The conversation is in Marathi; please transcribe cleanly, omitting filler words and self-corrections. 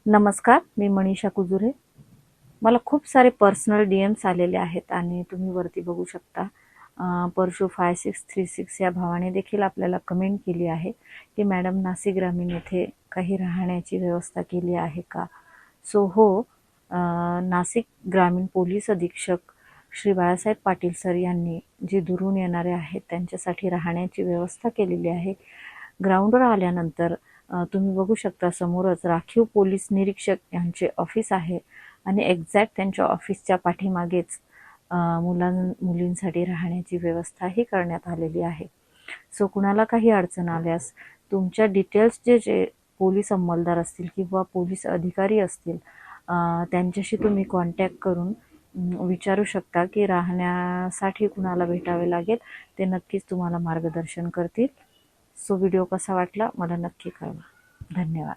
नमस्कार, मी मनीषा कुजुरे. मला खूप सारे पर्सनल DMs आलेले आहेत आणि तुम्ही वरती बघू शकता. परशु 5636 या भावाने देखील आपल्याला कमेंट केली आहे की मॅडम नाशिक ग्रामीण येथे काही राहण्याची व्यवस्था केली आहे का? सो हो, नाशिक ग्रामीण पोलीस अधीक्षक श्री बाळासाहेब पाटील सर यांनी जे दुरून येणारे आहेत त्यांच्यासाठी राहण्याची व्यवस्था केलेली आहे. ग्राउंडवर आल्यानंतर तुम्ही बघू शकता समोरच राखीव पोलीस निरीक्षक यांचे ऑफिस आहे आणि एक्झॅक्ट त्यांच्या ऑफिसच्या पाठीमागेच मुलींसाठी राहण्याची व्यवस्थाही करण्यात आलेली आहे. सो कुणाला काही अडचण आल्यास तुमच्या डिटेल्स जे पोलीस अंमलदार असतील किंवा पोलीस अधिकारी असतील त्यांच्याशी तुम्ही कॉन्टॅक्ट करून विचारू शकता की राहण्यासाठी कुणाला भेटावे लागेल. ते नक्कीच तुम्हाला मार्गदर्शन करतील. सो व्हिडिओ कसा वाटला मला नक्की कळवा. धन्यवाद.